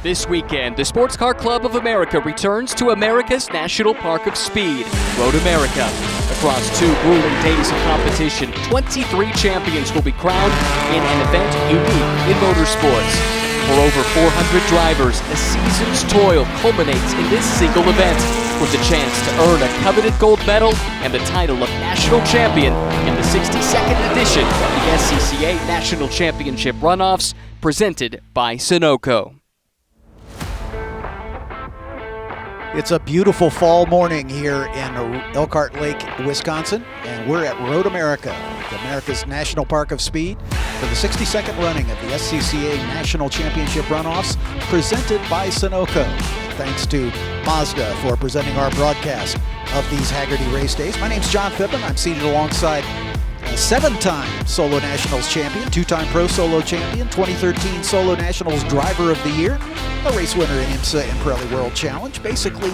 This weekend, the Sports Car Club of America returns to America's National Park of Speed, Road America. Across 2 grueling days of competition, 23 champions will be crowned in an event unique in motorsports. For over 400 drivers, a season's toil culminates in this single event, with the chance to earn a coveted gold medal and the title of national champion in the 62nd edition of the SCCA National Championship Runoffs, presented by Sunoco. It's a beautiful fall morning here in Elkhart Lake, Wisconsin, and we're at Road America, America's National Park of Speed, for the 62nd running of the SCCA National Championship Runoffs, presented by Sunoco. Thanks to Mazda for presenting our broadcast of these Hagerty race days. My name's John Pippen. I'm seated alongside a 7-time Solo Nationals champion, 2-time Pro Solo champion, 2013 Solo Nationals Driver of the Year, a race winner in IMSA and Pirelli World Challenge. Basically,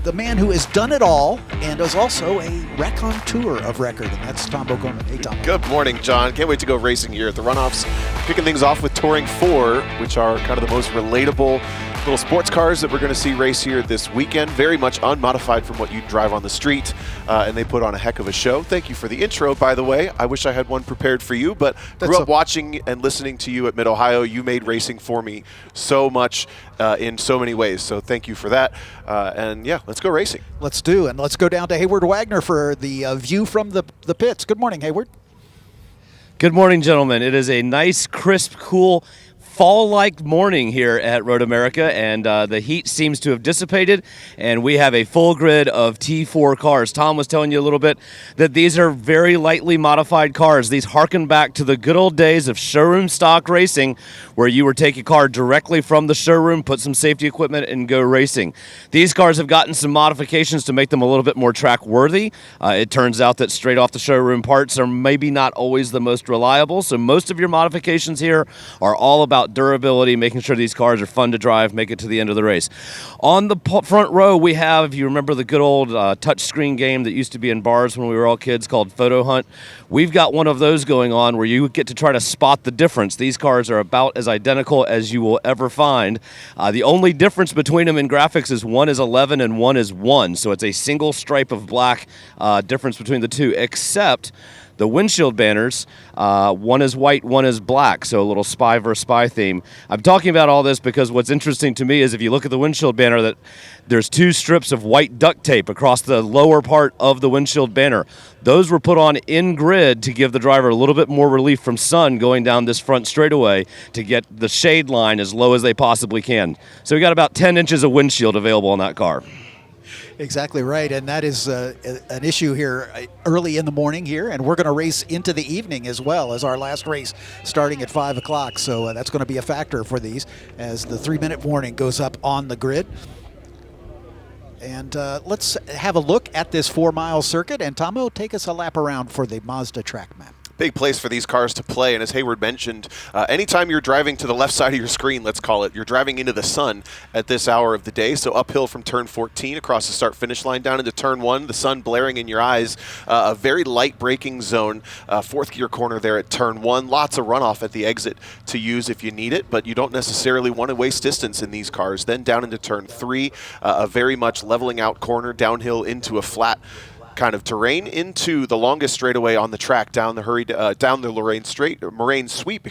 the man who has done it all and is also a raconteur of record, and that's Tom Bogoma. Hey, Tom. Good morning, John. Can't wait to go racing here at the Runoffs. Kicking things off with Touring 4, which are kind of the most relatable little sports cars that we're going to see race here this weekend. Very much unmodified from what you drive on the street, and they put on a heck of a show. Thank you for the intro, by the way. I wish I had one prepared for you, but grew up watching and listening to you at Mid-Ohio. You made racing for me so much in so many ways, so thank you for that. And yeah, let's go racing. Let's do, and let's go down to Hayward Wagner for the view from the pits. Good morning, Hayward. Good morning, gentlemen. It is a nice, crisp, cool, fall-like morning here at Road America, and the heat seems to have dissipated, and we have a full grid of T4 cars. Tom was telling you a little bit that these are very lightly modified cars. These harken back to the good old days of showroom stock racing, where you would take a car directly from the showroom, put some safety equipment, and go racing. These cars have gotten some modifications to make them a little bit more track-worthy. It turns out that straight off the showroom parts are maybe not always the most reliable, so most of your modifications here are all about durability, making sure these cars are fun to drive, make it to the end of the race. On the front row, we have, if you remember the good old touchscreen game that used to be in bars when we were all kids called Photo Hunt, we've got one of those going on where you get to try to spot the difference. These cars are about as identical as you will ever find. The only difference between them in graphics is one is 11 and one is 1, so it's a single stripe of black difference between the two, except the windshield banners, one is white, one is black, so a little spy versus spy theme. I'm talking about all this because what's interesting to me is if you look at the windshield banner, that there's 2 strips of white duct tape across the lower part of the windshield banner. Those were put on in grid to give the driver a little bit more relief from sun going down this front straightaway to get the shade line as low as they possibly can. So we got about 10 inches of windshield available on that car. Exactly right, and that is an issue here early in the morning here, and we're going to race into the evening as well as our last race starting at 5 o'clock, so that's going to be a factor for these as the 3-minute warning goes up on the grid. And let's have a look at this 4-mile circuit, and Tomo, take us a lap around for the Mazda track map. Big place for these cars to play, and as Hayward mentioned, anytime you're driving to the left side of your screen, let's call it, you're driving into the sun at this hour of the day, so uphill from turn 14 across the start-finish line down into turn 1, the sun blaring in your eyes, a very light braking zone, 4th gear corner there at turn 1, lots of runoff at the exit to use if you need it, but you don't necessarily want to waste distance in these cars. Then down into turn 3, a very much leveling out corner, downhill into a flat kind of terrain, into the longest straightaway on the track, down the Moraine sweep,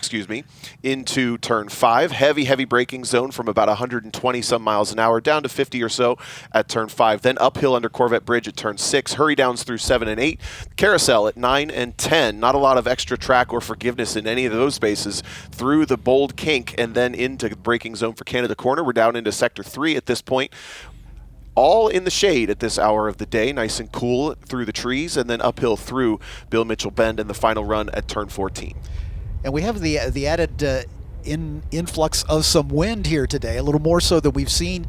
into turn 5. Heavy braking zone from about 120 some miles an hour down to 50 or so at turn 5. Then uphill under Corvette Bridge at turn 6. Hurry downs through 7 and 8. Carousel at 9 and 10. Not a lot of extra track or forgiveness in any of those spaces through the bold kink and then into the braking zone for Canada Corner. We're down into sector 3 at this point. All in the shade at this hour of the day, nice and cool through the trees, and then uphill through Bill Mitchell Bend and the final run at turn 14. And we have the added influx of some wind here today, a little more so than we've seen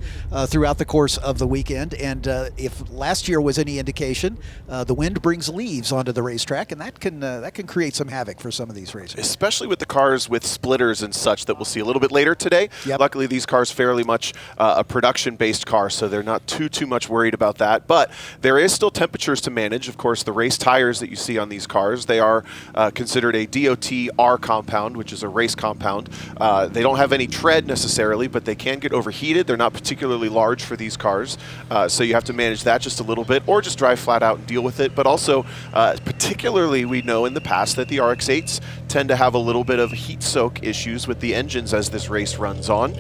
throughout the course of the weekend. And if last year was any indication, the wind brings leaves onto the racetrack, and that can create some havoc for some of these races. Especially with the cars with splitters and such that we'll see a little bit later today. Yep. Luckily, these cars fairly much a production-based car, so they're not too much worried about that. But there is still temperatures to manage. Of course, the race tires that you see on these cars, they are considered a DOT R compound, which is a race compound. They don't have any tread necessarily, but they can get overheated. They're not particularly large for these cars, so you have to manage that just a little bit, or just drive flat out and deal with it. But also, particularly, we know in the past that the RX-8s tend to have a little bit of heat soak issues with the engines as this race runs on.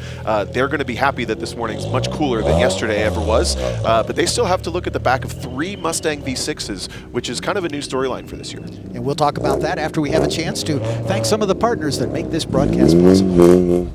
They're going to be happy that this morning's much cooler than yesterday ever was, but they still have to look at the back of 3 Mustang V6s, which is kind of a new storyline for this year. And we'll talk about that after we have a chance to thank some of the partners that make this broadcast possible.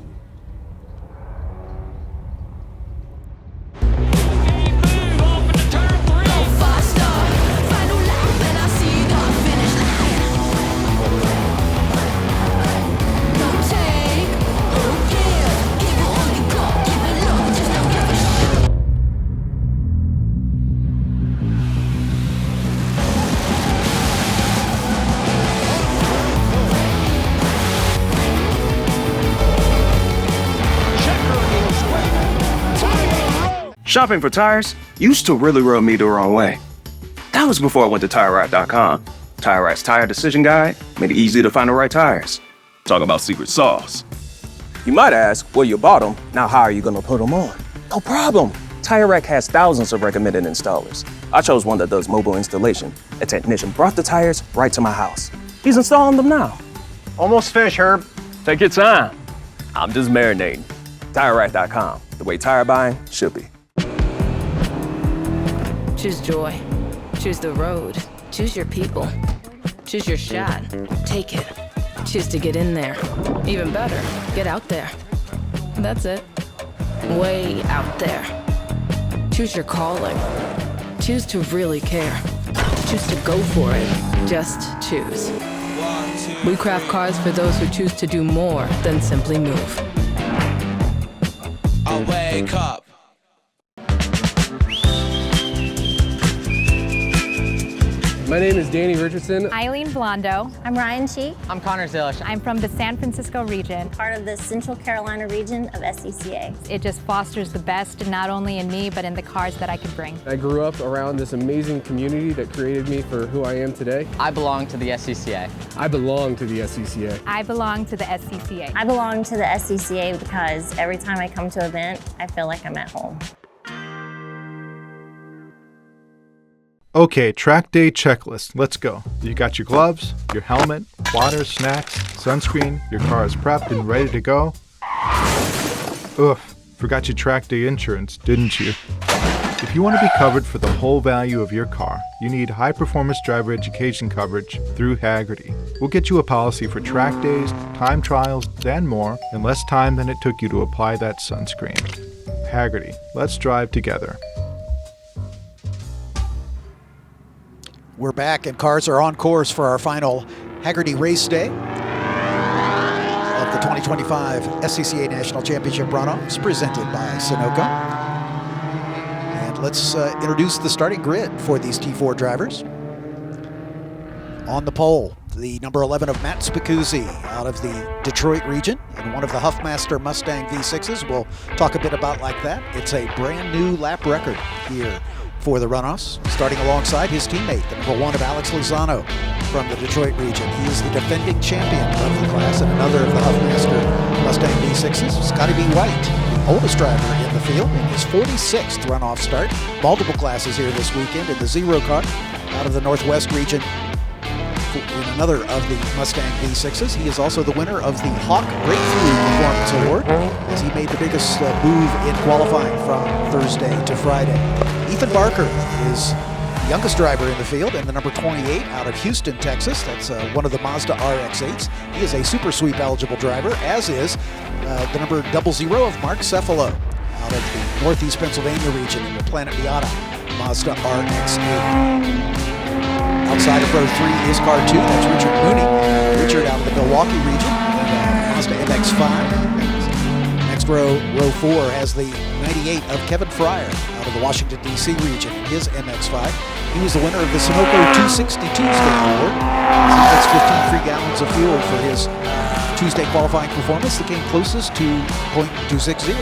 Shopping for tires used to really rub me the wrong way. That was before I went to TireRack.com. TireRack's tire decision guide made it easy to find the right tires. Talk about secret sauce. You might ask, well, you bought them, now how are you gonna put them on? No problem. TireRack has thousands of recommended installers. I chose one that does mobile installation. A technician brought the tires right to my house. He's installing them now. Almost finished, Herb. Take your time. I'm just marinating. TireRack.com, the way tire buying should be. Choose joy. Choose the road. Choose your people. Choose your shot. Take it. Choose to get in there. Even better, get out there. That's it. Way out there. Choose your calling. Choose to really care. Choose to go for it. Just choose. We craft cars for those who choose to do more than simply move. I wake up. My name is Danny Richardson. Eileen Blondo. I'm Ryan Cheek, I'm Connor Zilish. I'm from the San Francisco region. part of the Central Carolina region of SCCA. It just fosters the best, not only in me, but in the cars that I could bring. I grew up around this amazing community that created me for who I am today. I belong to the SCCA. I belong to the SCCA. I belong to the SCCA. I belong to the SCCA because every time I come to an event, I feel like I'm at home. Okay, track day checklist. Let's go. You got your gloves, your helmet, water, snacks, sunscreen, your car is prepped and ready to go. Ugh, forgot your track day insurance, didn't you? If you want to be covered for the whole value of your car, you need high-performance driver education coverage through Hagerty. We'll get you a policy for track days, time trials, and more in less time than it took you to apply that sunscreen. Hagerty, let's drive together. We're back, and cars are on course for our final Hagerty race day of the 2025 SCCA National Championship Runoffs, presented by Sunoco. And let's introduce the starting grid for these T4 drivers. On the pole, the number 11 of Matt Spicuzzi out of the Detroit region in one of the Huffmaster Mustang V6s. We'll talk a bit about like that. It's a brand new lap record here for the Runoffs, starting alongside his teammate, the number 1 of Alex Lozano from the Detroit region. He is the defending champion of the class and another of the Huffmaster Mustang V6s. Scotty B. White, the oldest driver in the field, in his 46th runoff start. Multiple classes here this weekend in the Zero car out of the Northwest region in another of the Mustang V6s. He is also the winner of the Hawk Breakthrough Performance Award, as he made the biggest move in qualifying from Thursday to Friday. Ethan Barker is the youngest driver in the field, and the number 28 out of Houston, Texas. That's one of the Mazda RX-8s. He is a Super Sweep eligible driver, as is the number 00 of Mark Cefalo out of the Northeast Pennsylvania region in the Planet Miata Mazda RX-8. Outside of row 3 is car 2, that's Richard Mooney. Richard out of the Milwaukee region, and Mazda MX-5. Next row 4 has the 98 of Kevin Fryer out of the Washington, D.C. region, his MX-5. He was the winner of the Sunoco 260 Tuesday Award. He gets 15 free gallons of fuel for his Tuesday qualifying performance that came closest to .260.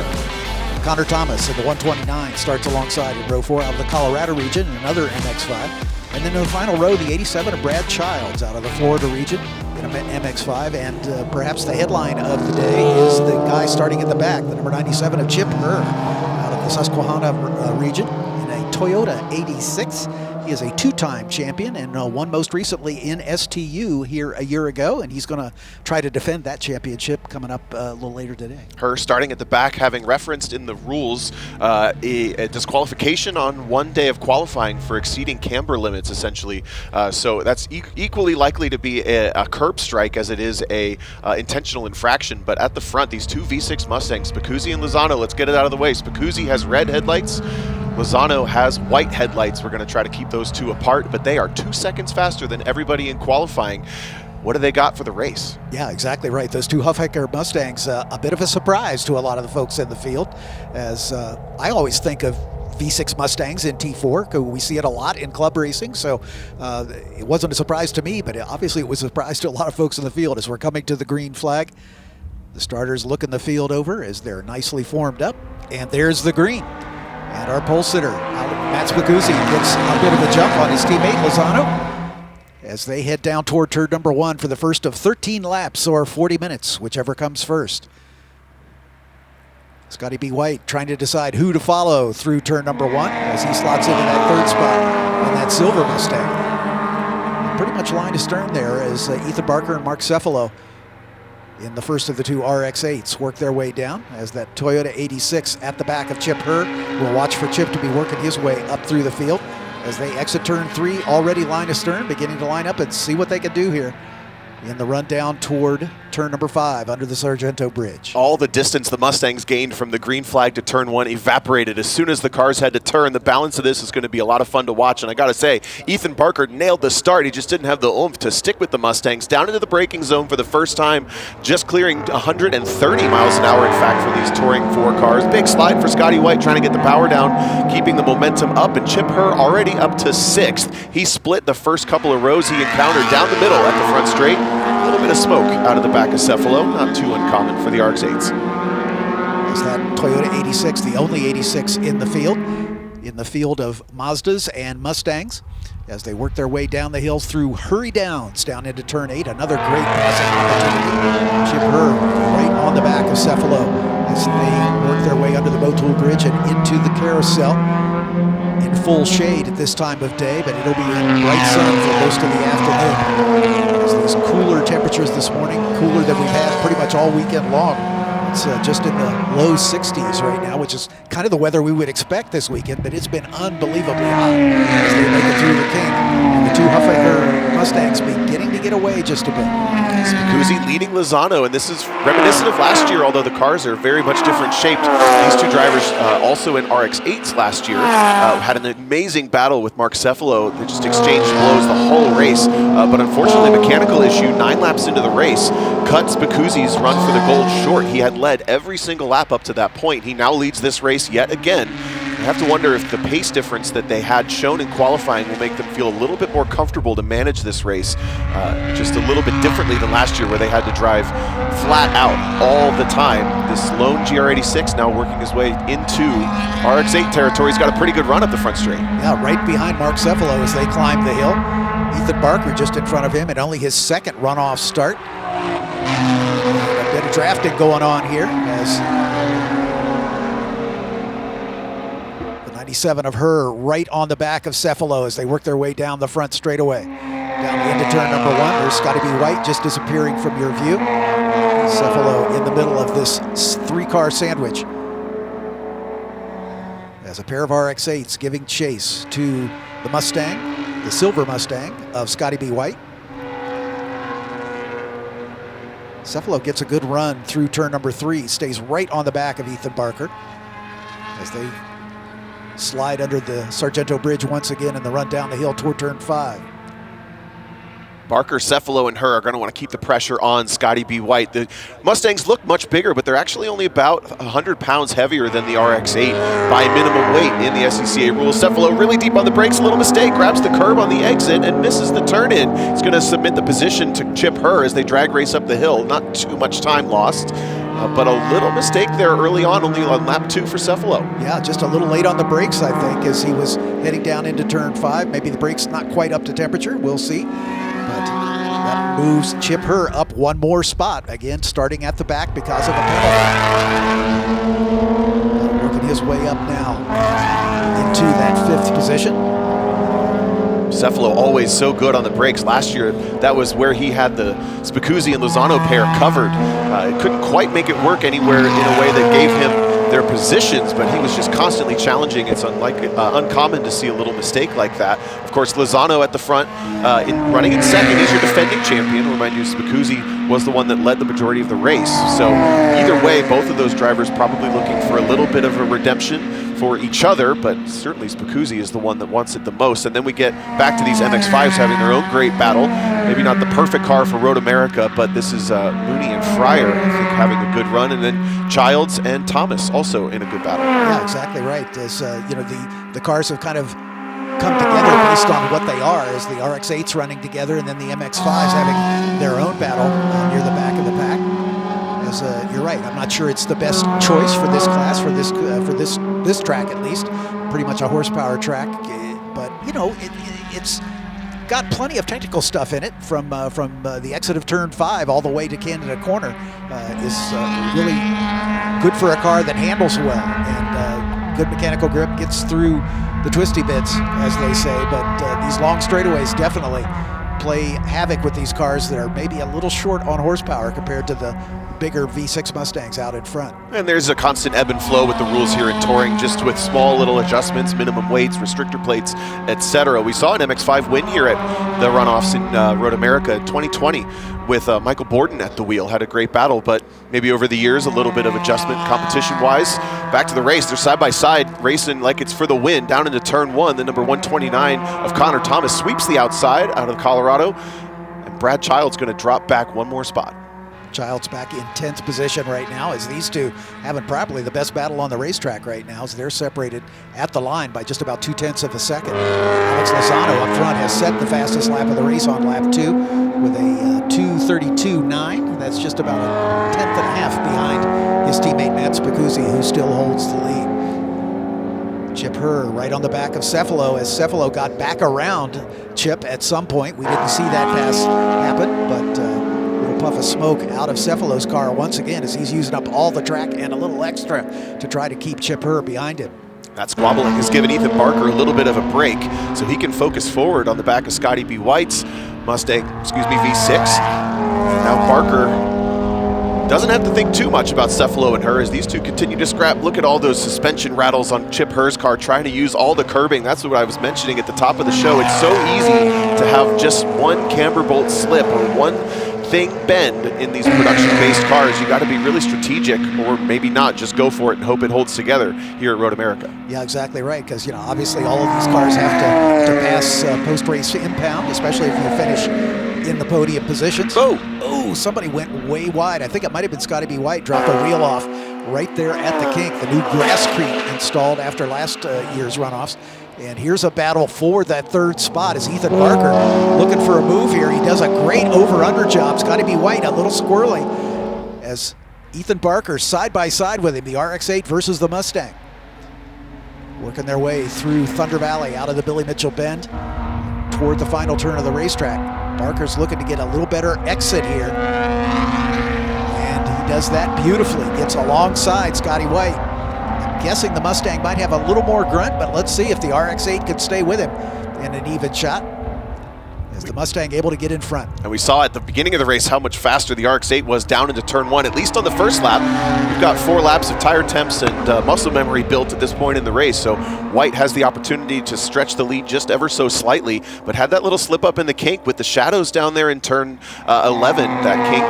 Connor Thomas in the 129 starts alongside in row 4 out of the Colorado region, and another MX-5. And then in the final row, the 87 of Brad Childs out of the Florida region in an MX-5, and perhaps the headline of the day is the guy starting at the back, the number 97 of Chip Herr, out of the Susquehanna region in a Toyota 86. He is a two-time champion and won most recently in STU here a year ago, and he's going to try to defend that championship coming up a little later today. Her starting at the back, having referenced in the rules a disqualification on one day of qualifying for exceeding camber limits, essentially. So that's equally likely to be a curb strike as it is a intentional infraction. But at the front, these two V6 Mustangs, Spacuzzi and Lozano, let's get it out of the way. Spacuzzi has red headlights. Lozano has white headlights. We're going to try to keep those two apart, but they are 2 seconds faster than everybody in qualifying. What do they got for the race? Yeah, exactly right. Those two Huffaker Mustangs, a bit of a surprise to a lot of the folks in the field, as I always think of V6 Mustangs in T4, because we see it a lot in club racing, so it wasn't a surprise to me, but obviously it was a surprise to a lot of folks in the field as we're coming to the green flag. The starters looking the field over as they're nicely formed up, and there's the green. And our pole sitter, Matt Spacuzzi, gets a bit of a jump on his teammate Lozano as they head down toward turn number 1 for the first of 13 laps or 40 minutes, whichever comes first. Scotty B. White trying to decide who to follow through turn number 1 as he slots into that third spot in that silver Mustang. And pretty much line astern there as Ethan Barker and Mark Cefalo in the first of the two RX-8s work their way down as that Toyota 86 at the back of Chip Herr. We'll watch for Chip to be working his way up through the field as they exit turn 3, already line astern, beginning to line up and see what they can do here in the run down toward turn number 5 under the Sargento Bridge. All the distance the Mustangs gained from the green flag to turn 1 evaporated as soon as the cars had to turn. The balance of this is going to be a lot of fun to watch, and I got to say, Ethan Barker nailed the start. He just didn't have the oomph to stick with the Mustangs down into the braking zone for the first time, just clearing 130 miles an hour, in fact, for these Touring 4 cars. Big slide for Scotty White trying to get the power down, keeping the momentum up, and Chip Herr already up to 6th. He split the first couple of rows he encountered down the middle at the front straight. A little bit of smoke out of the back of Cefalo, not too uncommon for the RX-8s. Is that Toyota 86, the only 86 in the field of Mazdas and Mustangs, as they work their way down the hills through Hurry Downs down into turn 8. Another great passing opportunity. Chip Herr right on the back of Cefalo as they work their way under the Motul Bridge and into the carousel. In full shade at this time of day, but it'll be in bright sun for most of the afternoon. As these cooler temperatures this morning, cooler than we've had pretty much all weekend long. It's just in the low 60s right now, which is kind of the weather we would expect this weekend, but it's been unbelievably hot as they make it through the kink. And the two Huffaker Mustangs beginning to get away just a bit. Spacuzzi leading Lozano, and this is reminiscent of last year, although the cars are very much different shaped. These two drivers, also in RX-8s last year, had an amazing battle with Mark Cefalo. They just exchanged blows the whole race, but unfortunately a mechanical issue 9 laps into the race cut Spacuzzi's run for the gold short. He had led every single lap up to that point. He now leads this race yet again. I have to wonder if the pace difference that they had shown in qualifying will make them feel a little bit more comfortable to manage this race just a little bit differently than last year, where they had to drive flat out all the time. This lone GR86 now working his way into RX-8 territory. He's got a pretty good run up the front straight. Yeah, right behind Mark Cefalo as they climb the hill. Ethan Barker just in front of him, and only his second runoff start. A bit of drafting going on here as the 97 of Herr right on the back of Cefalo as they work their way down the front straightaway. Down into turn number 1, there's Scotty B. White just disappearing from your view. Cefalo in the middle of this 3-car sandwich as a pair of RX-8s giving chase to the Mustang, the silver Mustang of Scotty B. White. Cefalo gets a good run through turn number 3, stays right on the back of Ethan Barker as they slide under the Sargento Bridge once again in the run down the hill toward turn 5. Barker, Cefalo, and Herr are going to want to keep the pressure on Scotty B. White. The Mustangs look much bigger, but they're actually only about 100 pounds heavier than the RX-8 by minimum weight in the SCCA rules. Cefalo really deep on the brakes, a little mistake, grabs the curb on the exit and misses the turn-in. He's going to submit the position to Chip Herr as they drag race up the hill. Not too much time lost, but a little mistake there early on, only on lap 2 for Cefalo. Yeah, just a little late on the brakes, I think, as he was heading down into turn 5. Maybe the brakes not quite up to temperature, we'll see. But That moves Chip Herr up one more spot, again starting at the back because of a penalty. Working his way up now into that 5th position. Cefalo always so good on the brakes. Last year, that was where he had the Spicuzzi and Lozano pair covered. Couldn't quite make it work anywhere in a way that gave him their positions, but he was just constantly challenging. It's uncommon to see a little mistake like that. Of course, Lozano at the front, running in second. He's your defending champion. Remind you, Spicuzzi was the one that led the majority of the race. So either way, both of those drivers probably looking for a little bit of a redemption for each other, but certainly Spicuzzi is the one that wants it the most. And then we get back to these MX-5s having their own great battle. Maybe not the perfect car for Road America, but this is Mooney and Fryer, I think, having a good run. And then Childs and Thomas also in a good battle. Yeah, exactly right. As you know, the cars have kind of come together based on what they are, as the RX-8's running together and then the MX-5s having their own battle near the back of the pack. As you're right, I'm not sure it's the best choice for this class, for this track at least. Pretty much a horsepower track, but you know it's got plenty of technical stuff in it. From the exit of turn 5 all the way to Canada Corner is really good for a car that handles well, and good mechanical grip, gets through the twisty bits, as they say. But these long straightaways definitely play havoc with these cars that are maybe a little short on horsepower compared to the bigger V6 Mustangs out in front. And there's a constant ebb and flow with the rules here in touring, just with small little adjustments, minimum weights, restrictor plates, etc. We saw an MX-5 win here at the Runoffs in Road America 2020 with Michael Borden at the wheel. Had a great battle, but maybe over the years a little bit of adjustment competition-wise. Back to the race, they're side-by-side racing like it's for the win. Down into turn 1, the number 129 of Connor Thomas sweeps the outside out of Colorado, and Brad Childs going to drop back one more spot. Childs back in 10th position right now, as these two having probably the best battle on the racetrack right now, as they're separated at the line by just about 0.2 of a second. Alex Lozano up front has set the fastest lap of the race on lap 2 with a 2:32.9. That's just about a 1/10 and a half behind his teammate Matt Spicuzzi, who still holds the lead. Chip Herr right on the back of Cefalo, as Cefalo got back around Chip at some point. We didn't see that pass happen, but puff of smoke out of Cefalo's car once again, as he's using up all the track and a little extra to try to keep Chip Herr behind him. That squabbling has given Ethan Barker a little bit of a break, so he can focus forward on the back of Scotty B. White's Mustang, V6. Now Barker doesn't have to think too much about Cefalo and Herr as these two continue to scrap. Look at all those suspension rattles on Chip Herr's car, trying to use all the curbing. That's what I was mentioning at the top of the show. It's so easy to have just one camber bolt slip or one thing bend in these production-based cars. You got to be really strategic, or maybe not, just go for it and hope it holds together here at Road America. Yeah, exactly right, because you know, obviously all of these cars have to pass post-race impound, especially if you finish in the podium positions. Oh, somebody went way wide. I think it might have been Scotty B. White, dropped a wheel off right there at the kink, the new grasscrete installed after last year's runoffs. And here's a battle for that 3rd spot as Ethan Barker looking for a move here. He does a great over-under job. Scotty B. White a little squirrely as Ethan Barker side by side with him, the RX-8 versus the Mustang. Working their way through Thunder Valley out of the Billy Mitchell Bend toward the final turn of the racetrack. Barker's looking to get a little better exit here. And he does that beautifully, gets alongside Scotty White. Guessing the Mustang might have a little more grunt, but let's see if the RX-8 can stay with him in an even shot. Is the Mustang able to get in front? And we saw at the beginning of the race how much faster the RX-8 was down into turn 1, at least on the first lap. We've got 4 laps of tire temps and muscle memory built at this point in the race, so White has the opportunity to stretch the lead just ever so slightly, but had that little slip up in the kink with the shadows down there in turn 11, that kink.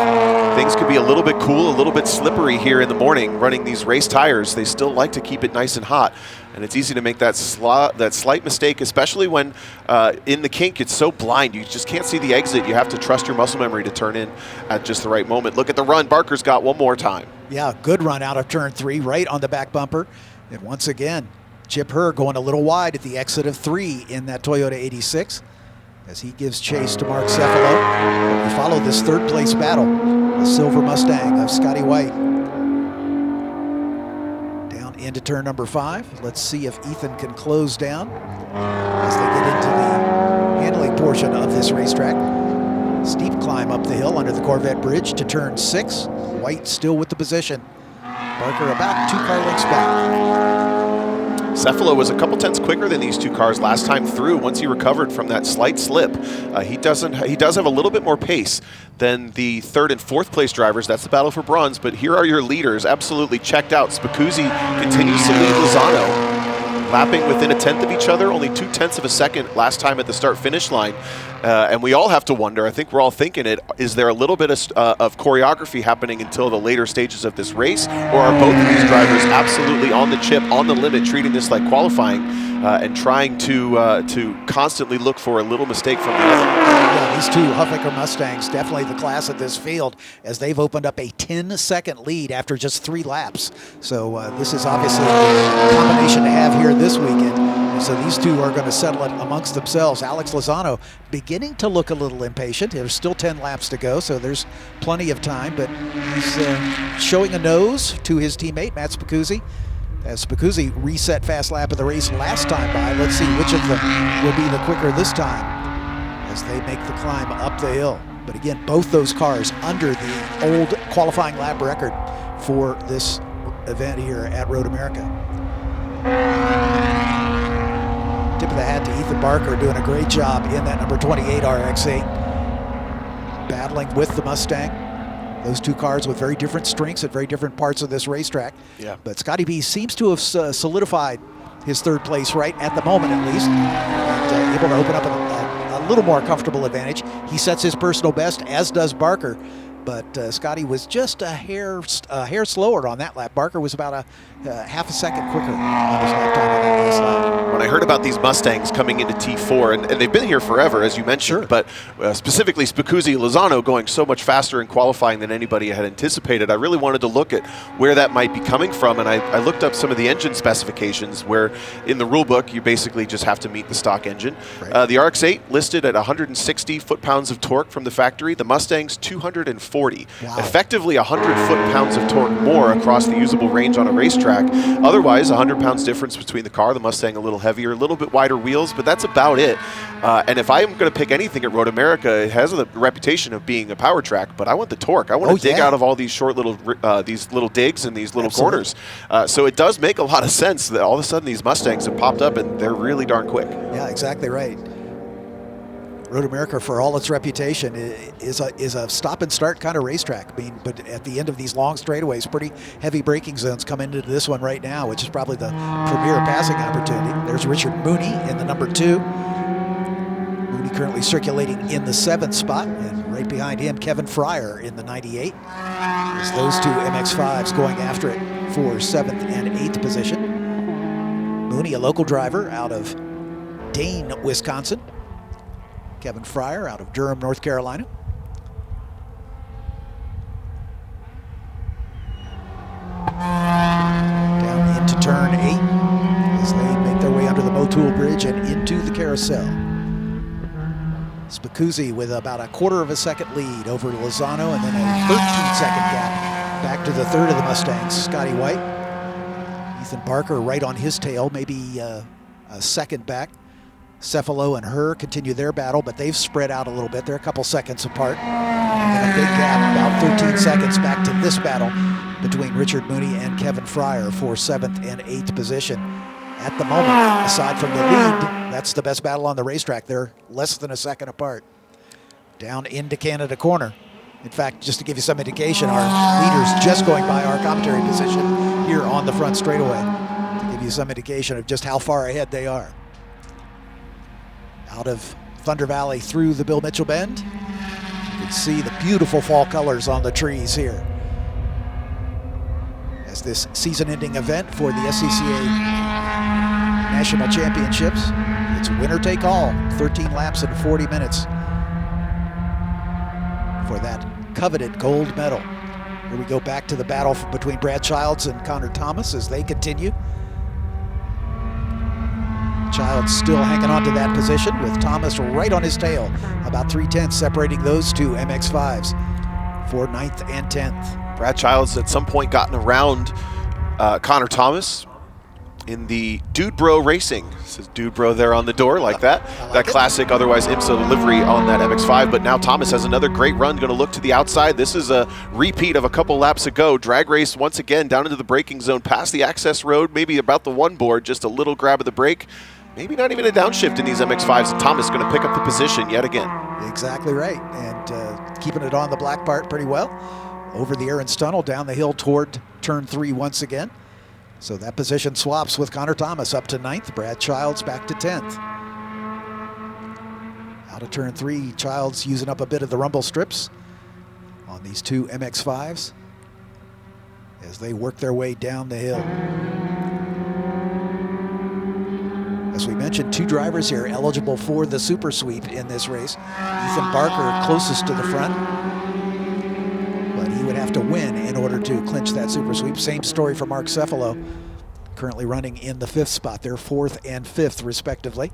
Things could be a little bit cool, a little bit slippery here in the morning running these race tires. They still like to keep it nice and hot. And it's easy to make that slight mistake, especially when in the kink it's so blind. You just can't see the exit. You have to trust your muscle memory to turn in at just the right moment. Look at the run. Barker's got one more time. Yeah, good run out of turn 3, right on the back bumper. And once again, Chip Herr going a little wide at the exit of 3 in that Toyota 86 as he gives chase to Mark Cefalo. We follow this 3rd place battle, the silver Mustang of Scotty White. Into turn number 5. Let's see if Ethan can close down as they get into the handling portion of this racetrack. Steep climb up the hill under the Corvette Bridge to turn 6. White still with the position. Barker about 2 car lengths back. Cephalo was a couple tenths quicker than these 2 cars last time through. Once he recovered from that slight slip, he does have a little bit more pace than the 3rd and 4th place drivers. That's the battle for bronze, but here are your leaders absolutely checked out. Spicuzzi continues to lead Lozano, lapping within 1/10 of each other, only 2/10 of a second last time at the start-finish line. And we all have to wonder, I think we're all thinking it, is there a little bit of choreography happening until the later stages of this race, or are both of these drivers absolutely on the chip, on the limit, treating this like qualifying and trying to constantly look for a little mistake from the other? Yeah, these 2 Huffaker Mustangs, definitely the class of this field, as they've opened up a 10-second lead after just 3 laps. So this is obviously a combination to have here this weekend. So these 2 are going to settle it amongst themselves. Alex Lozano beginning to look a little impatient. There's still 10 laps to go, so there's plenty of time, but he's showing a nose to his teammate, Matt Spicuzzi. As Spicuzzi reset fast lap of the race last time by. Let's see which of them will be the quicker this time as they make the climb up the hill. But again, both those cars under the old qualifying lap record for this event here at Road America. Tip of the hat to Ethan Barker, doing a great job in that number 28 RX-8, battling with the Mustang. Those 2 cars with very different strengths at very different parts of this racetrack. Yeah. But Scotty B seems to have solidified his 3rd place right at the moment, at least, and able to open up a little more comfortable advantage. He sets his personal best, as does Barker. But Scotty was just a hair slower on that lap. Barker was about a half a second quicker on his lap time on that last lap. When I heard about these Mustangs coming into T4, and they've been here forever, as you mentioned, but specifically Spicuzzi and Lozano going so much faster in qualifying than anybody had anticipated, I really wanted to look at where that might be coming from, and I looked up some of the engine specifications where in the rule book you basically just have to meet the stock engine. Right. The RX-8 listed at 160 foot-pounds of torque from the factory, the Mustang's 240. Wow. Effectively 100 foot-pounds of torque more across the usable range on a racetrack. Otherwise, 100 pounds difference between the car, the Mustang a little heavier, a little bit wider wheels, but that's about it. And if I'm going to pick anything at Road America, it has the reputation of being a power track, but I want the torque. I want to dig out of all these short little these little digs and these little corners. So it does make a lot of sense that all of a sudden these Mustangs have popped up and they're really darn quick. Yeah, exactly right. Road America, for all its reputation, is a stop and start kind of racetrack. I mean, but at the end of these long straightaways, pretty heavy braking zones come into this one right now, which is probably the premier passing opportunity. There's Richard Mooney in the number 2. Mooney currently circulating in the 7th spot, and right behind him, Kevin Fryer in the 98. As those 2 MX-5s going after it for 7th and 8th position. Mooney, a local driver out of Dane, Wisconsin. Kevin Fryer out of Durham, North Carolina. Down into turn 8 as they make their way under the Motul Bridge and into the carousel. Spicuzzi with about a 1/4 of a second lead over Lozano, and then a 13-second gap back to the 3rd of the Mustangs, Scotty White. Ethan Barker right on his tail, maybe a second back. Cephalo and Herr continue their battle, but they've spread out a little bit. They're a couple seconds apart. And a big gap, about 13 seconds back to this battle between Richard Mooney and Kevin Fryer for 7th and 8th position. At the moment, aside from the lead, that's the best battle on the racetrack. They're less than a second apart. Down into Canada Corner. In fact, just to give you some indication, our leaders just going by our commentary position here on the front straightaway, to give you some indication of just how far ahead they are. Out of Thunder Valley through the Bill Mitchell Bend, you can see the beautiful fall colors on the trees here. As this season-ending event for the SCCA National Championships, it's winner take all, 13 laps in 40 minutes for that coveted gold medal. Here we go back to the battle between Brad Childs and Connor Thomas as they continue. Childs still hanging on to that position with Thomas right on his tail, about 3/10 separating those 2 MX-5s for 9th and 10th. Brad Childs at some point gotten around Connor Thomas in the Dude Bro Racing. It says Dude Bro there on the door, like that. That classic, otherwise IMSA livery on that MX-5. But now Thomas has another great run, going to look to the outside. This is a repeat of a couple laps ago. Drag race once again down into the braking zone, past the access road, maybe about the one board, just a little grab of the brake. Maybe not even a downshift in these MX-5s. And Thomas going to pick up the position yet again. Exactly right, and keeping it on the black part pretty well. Over the Aaron's Tunnel, down the hill toward turn 3 once again. So that position swaps with Connor Thomas up to 9th. Brad Childs back to 10th. Out of turn 3, Childs using up a bit of the rumble strips on these two MX-5s as they work their way down the hill. As we mentioned, 2 drivers here eligible for the super sweep in this race. Ethan Barker closest to the front, but he would have to win in order to clinch that super sweep. Same story for Mark Cefalo, currently running in the 5th spot. They're 4th and 5th respectively,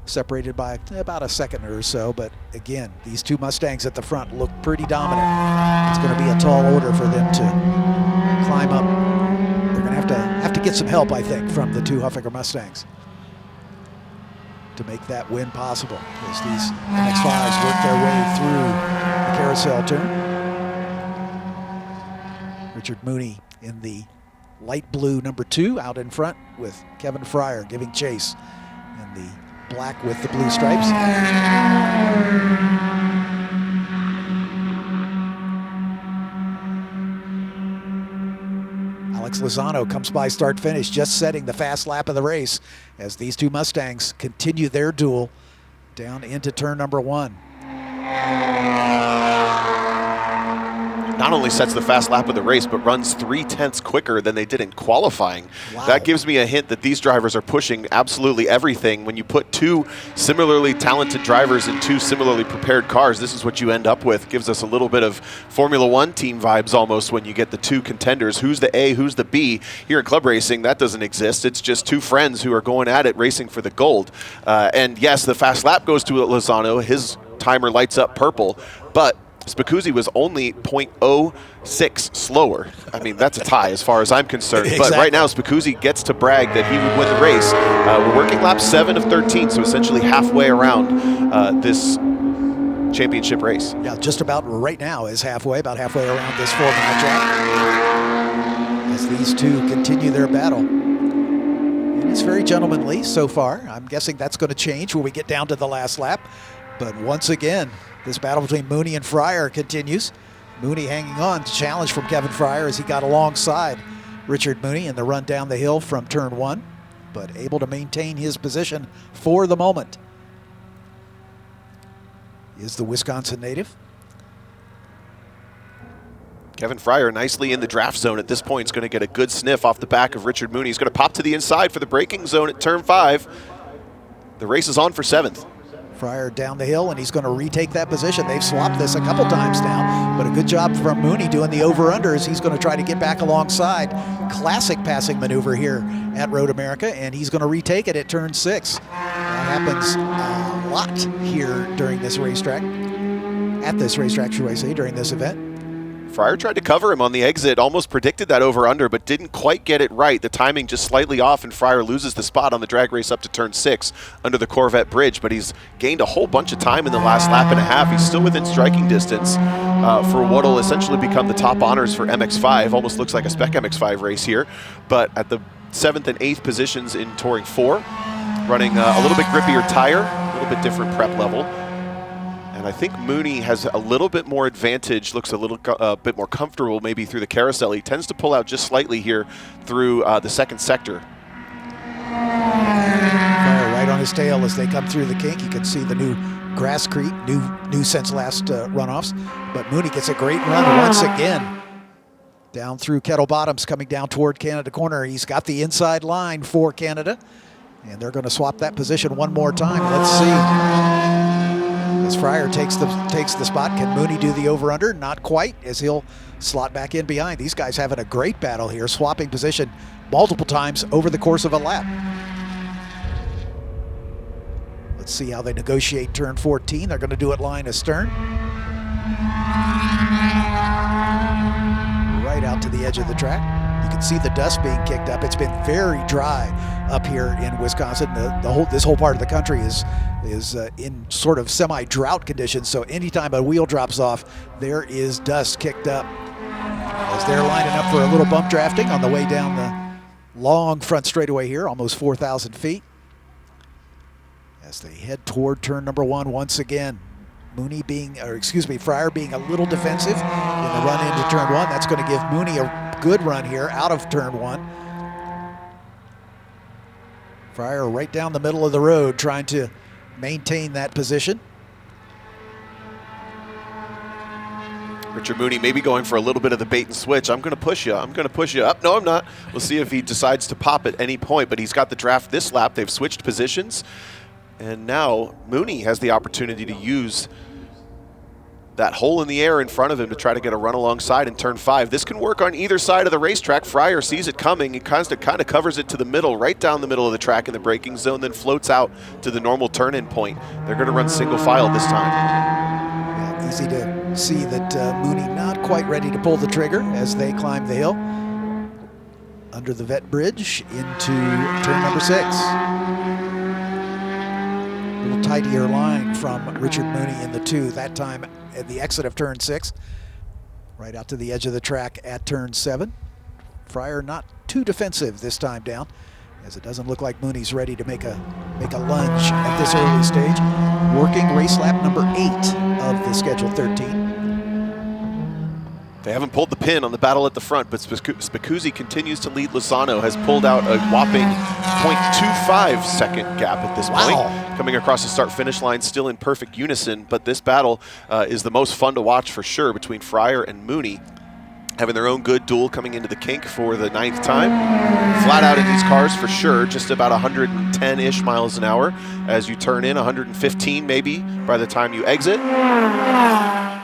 separated by about a second or so. But again, these 2 Mustangs at the front look pretty dominant. It's going to be a tall order for them to climb up. They're going to have to get some help, I think, from the 2 Huffaker Mustangs to make that win possible, as these MX-5s work their way through the carousel turn. Richard Mooney in the light blue number 2 out in front, with Kevin Fryer giving chase in the black with the blue stripes. Alex Lozano comes by start finish, just setting the fast lap of the race as these 2 Mustangs continue their duel down into turn number 1. Not only sets the fast lap of the race, but runs 0.3 quicker than they did in qualifying. Wow. That gives me a hint that these drivers are pushing absolutely everything. When you put 2 similarly talented drivers in 2 similarly prepared cars, this is what you end up with. Gives us a little bit of Formula One team vibes almost when you get the 2 contenders. Who's the A, who's the B? Here in club racing, that doesn't exist. It's just 2 friends who are going at it, racing for the gold. And yes, the fast lap goes to Lozano. His timer lights up purple, but Spicuzzi was only 0.06 slower. I mean, that's a tie as far as I'm concerned. Exactly. But right now, Spicuzzi gets to brag that he would win the race. We're working lap 7 of 13, so essentially halfway around this championship race. Yeah, just about right now is about halfway around this 4-mile track as these 2 continue their battle. And it's very gentlemanly so far. I'm guessing that's going to change when we get down to the last lap. But once again, this battle between Mooney and Fryer continues. Mooney hanging on to challenge from Kevin Fryer as he got alongside Richard Mooney in the run down the hill from turn 1, but able to maintain his position for the moment. Is the Wisconsin native. Kevin Fryer nicely in the draft zone at this point. He's going to get a good sniff off the back of Richard Mooney. He's going to pop to the inside for the braking zone at turn 5. The race is on for 7th. Fryer down the hill, and he's going to retake that position. They've swapped this a couple times now, but a good job from Mooney doing the over-under as he's going to try to get back alongside. Classic passing maneuver here at Road America, and he's going to retake it at turn 6. That happens a lot here during this racetrack, at this racetrack, should I say, during this event. Fryer tried to cover him on the exit, almost predicted that over-under, but didn't quite get it right. The timing just slightly off, and Fryer loses the spot on the drag race up to turn 6 under the Corvette bridge, but he's gained a whole bunch of time in the last lap and a half. He's still within striking distance for what will essentially become the top honors for MX-5. Almost looks like a spec MX-5 race here, but at the 7th and 8th positions in Touring 4, running a little bit grippier tire, a little bit different prep level. And I think Mooney has a little bit more advantage, looks a little bit more comfortable maybe through the carousel. He tends to pull out just slightly here through the 2nd sector. Right on his tail as they come through the kink. You can see the new Grasscrete, new since last runoffs. But Mooney gets a great run once again. Down through Kettle Bottoms, coming down toward Canada Corner. He's got the inside line for Canada. And they're going to swap that position one more time. Let's see. As Fryer takes the spot, can Mooney do the over-under? Not quite, as he'll slot back in behind. These guys having a great battle here, swapping position multiple times over the course of a lap. Let's see how they negotiate turn 14. They're going to do it line astern. Right out to the edge of the track. You can see the dust being kicked up. It's been very dry up here in Wisconsin. This whole part of the country is in sort of semi-drought conditions. So anytime a wheel drops off, there is dust kicked up. As they're lining up for a little bump drafting on the way down the long front straightaway here, almost 4,000 feet. As they head toward turn number 1 once again. Fryer being a little defensive in the run into turn 1. That's going to give Mooney a good run here out of turn 1. Fryer right down the middle of the road trying to maintain that position. Richard Mooney maybe going for a little bit of the bait and switch. I'm going to push you. I'm going to push you up. No, I'm not. We'll see if he decides to pop at any point, but he's got the draft this lap. They've switched positions. And now Mooney has the opportunity to use that hole in the air in front of him to try to get a run alongside in turn 5. This can work on either side of the racetrack. Fryer sees it coming. He kind of covers it to the middle, right down the middle of the track in the braking zone, then floats out to the normal turn-in point. They're going to run single file this time. Yeah, easy to see that Mooney not quite ready to pull the trigger as they climb the hill under the vet bridge into turn number 6. A little tidier line from Richard Mooney in the 2, that time at the exit of turn 6. Right out to the edge of the track at turn 7. Fryer not too defensive this time down, as it doesn't look like Mooney's ready to make a lunge at this early stage. Working race lap number 8 of the scheduled 13. They haven't pulled the pin on the battle at the front, but Spicuzzi continues to lead. Lozano has pulled out a whopping 0.25 second gap at this point. Coming across the start-finish line still in perfect unison, but this battle is the most fun to watch for sure between Fryer and Mooney. Having their own good duel coming into the kink for the 9th time. Flat out in these cars for sure, just about 110-ish miles an hour as you turn in, 115 maybe by the time you exit.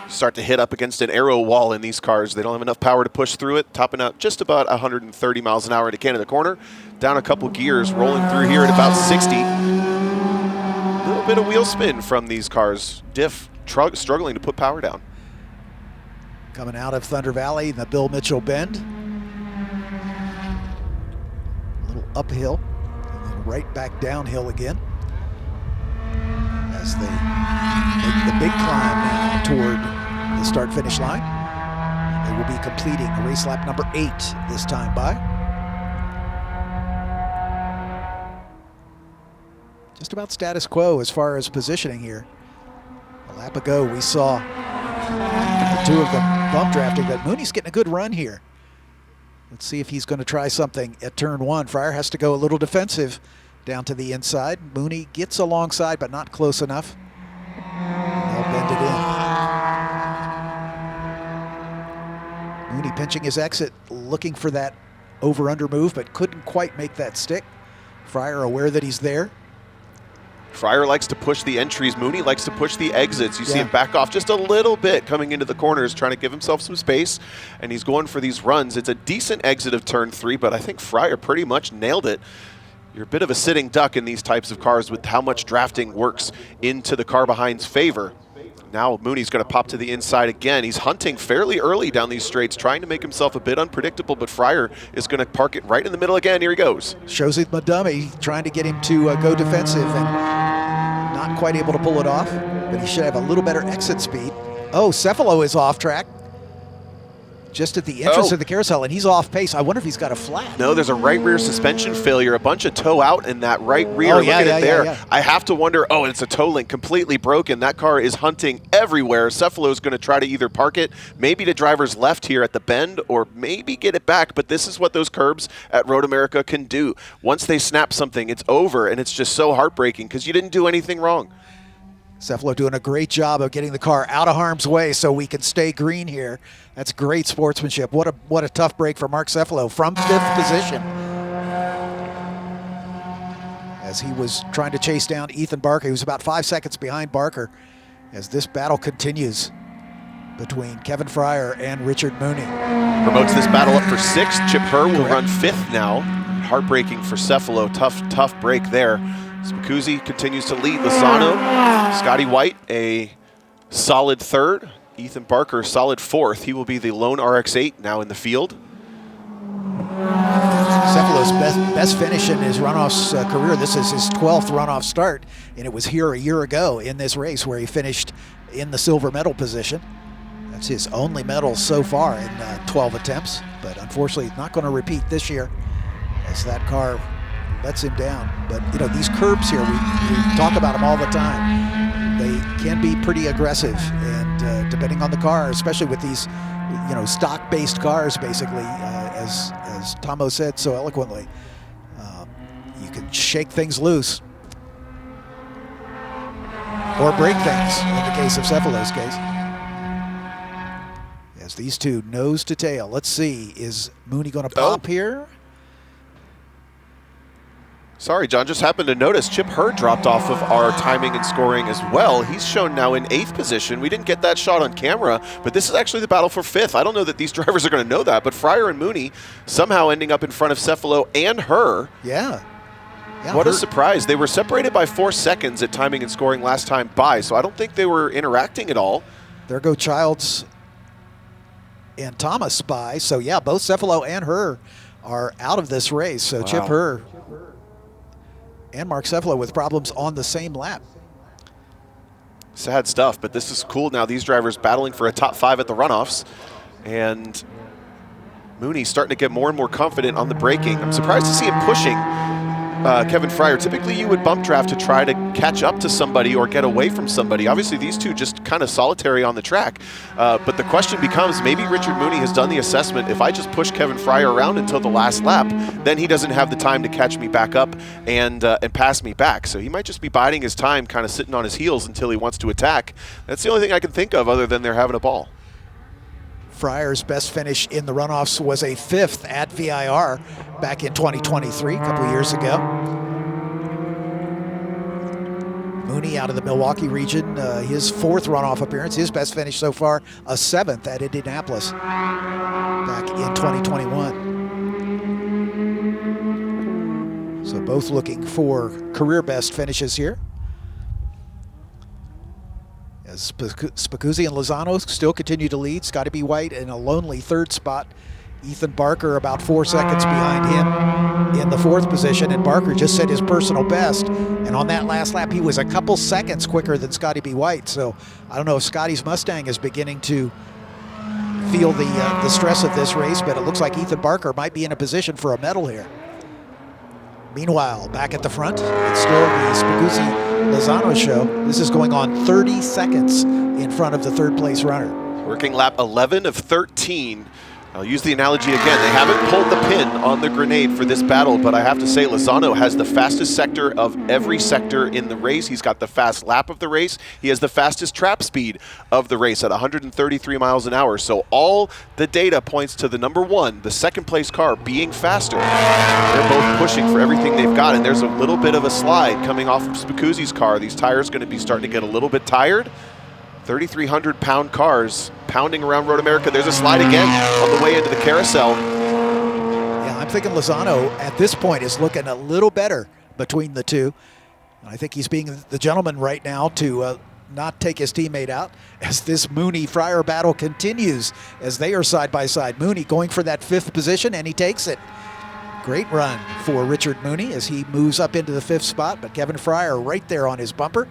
Start to hit up against an aero wall in these cars. They don't have enough power to push through it, topping out just about 130 miles an hour into Canada corner. Down a couple gears, rolling through here at about 60. A little bit of wheel spin from these cars. Diff struggling to put power down. Coming out of Thunder Valley, the Bill Mitchell bend. A little uphill, and then right back downhill again. As they make the big climb now toward the start-finish line. They will be completing race lap number 8 this time by. Just about status quo as far as positioning here. A lap ago we saw the 2 of them bump drafting, but Mooney's getting a good run here. Let's see if he's going to try something at turn 1. Fryer has to go a little defensive down to the inside. Mooney gets alongside, but not close enough. They'll bend it in. Mooney pinching his exit, looking for that over-under move, but couldn't quite make that stick. Fryer aware that he's there. Fryer likes to push the entries. Mooney likes to push the exits. You see him back off just a little bit coming into the corners, trying to give himself some space, and he's going for these runs. It's a decent exit of turn 3, but I think Fryer pretty much nailed it. You're a bit of a sitting duck in these types of cars with how much drafting works into the car behind's favor. Now Mooney's going to pop to the inside again. He's hunting fairly early down these straights, trying to make himself a bit unpredictable, but Fryer is going to park it right in the middle again. Here he goes. Shows him a dummy, trying to get him to go defensive and not quite able to pull it off, but he should have a little better exit speed. Oh, Cephalo is off track. Just at the entrance of the carousel, and he's off pace. I wonder if he's got a flat. No, there's a right rear suspension failure, a bunch of toe out in that right rear. Look at it there. I have to wonder, it's a toe link completely broken. That car is hunting everywhere. Cephalo is going to try to either park it, maybe to driver's left here at the bend, or maybe get it back. But this is what those curbs at Road America can do. Once they snap something, it's over, and it's just so heartbreaking because you didn't do anything wrong. Cephalo doing a great job of getting the car out of harm's way so we can stay green here. That's great sportsmanship. What a tough break for Mark Cephalo from 5th position. As he was trying to chase down Ethan Barker. He was about 5 seconds behind Barker as this battle continues between Kevin Fryer and Richard Mooney. Promotes this battle up for 6th. Chip Herr will run 5th now. Heartbreaking for Cephalo. Tough break there. Spicuzzi continues to lead. Lozano, Scotty White, a solid 3rd. Ethan Barker, solid 4th. He will be the lone RX-8 now in the field. Cefalos' best finish in his Runoffs career. This is his 12th Runoff start, and it was here a year ago in this race where he finished in the silver medal position. That's his only medal so far in 12 attempts, but unfortunately not going to repeat this year as that car lets him down. But you know, these curbs here, we talk about them all the time. They can be pretty aggressive, and depending on the car, especially with these, you know, stock-based cars, basically, as Tomo said so eloquently, you can shake things loose or break things in the case of Cefalos' case. As these two nose to tail, let's see, is Mooney going to pop here? Sorry, John, just happened to notice Chip Hurd dropped off of our timing and scoring as well. He's shown now in 8th position. We didn't get that shot on camera, but this is actually the battle for 5th. I don't know that these drivers are going to know that, but Fryer and Mooney somehow ending up in front of Cefalo and Hur. Yeah. What a surprise. They were separated by 4 seconds at timing and scoring last time by, so I don't think they were interacting at all. There go Childs and Thomas by. So, yeah, both Cefalo and Hur are out of this race. So, Chip Hur and Mark Cefalo with problems on the same lap. Sad stuff, but this is cool now. These drivers battling for a top 5 at the Runoffs, and Mooney's starting to get more and more confident on the braking. I'm surprised to see him pushing Kevin Fryer. Typically you would bump draft to try to catch up to somebody or get away from somebody. Obviously these two just kind of solitary on the track. But the question becomes, maybe Richard Mooney has done the assessment, if I just push Kevin Fryer around until the last lap, then he doesn't have the time to catch me back up and pass me back. So he might just be biding his time, kind of sitting on his heels until he wants to attack. That's the only thing I can think of other than they're having a ball. Fryer's best finish in the Runoffs was a 5th at VIR back in 2023, a couple of years ago. Mooney out of the Milwaukee region, his 4th Runoff appearance, his best finish so far, a 7th at Indianapolis back in 2021. So both looking for career best finishes here. As Spicuzzi and Lozano still continue to lead. Scotty B. White in a lonely 3rd spot. Ethan Barker about 4 seconds behind him in the 4th position, and Barker just set his personal best. And on that last lap, he was a couple seconds quicker than Scotty B. White. So I don't know if Scotty's Mustang is beginning to feel the stress of this race, but it looks like Ethan Barker might be in a position for a medal here. Meanwhile, back at the front, it's still the Spicuzzi-Lozano show. This is going on 30 seconds in front of the 3rd place runner. Working lap 11 of 13. I'll use the analogy again. They haven't pulled the pin on the grenade for this battle, but I have to say Lozano has the fastest sector of every sector in the race. He's got the fast lap of the race. He has the fastest trap speed of the race at 133 miles an hour. So all the data points to the number 1, the 2nd place car, being faster. They're both pushing for everything they've got, and there's a little bit of a slide coming off of Spicuzzi's car. These tires going to be starting to get a little bit tired. 3,300-pound cars pounding around Road America. There's a slide again on the way into the carousel. Yeah, I'm thinking Lozano at this point is looking a little better between the two. I think he's being the gentleman right now to not take his teammate out as this Mooney-Fryer battle continues as they are side by side. Mooney going for that 5th position, and he takes it. Great run for Richard Mooney as he moves up into the 5th spot, but Kevin Fryer right there on his bumper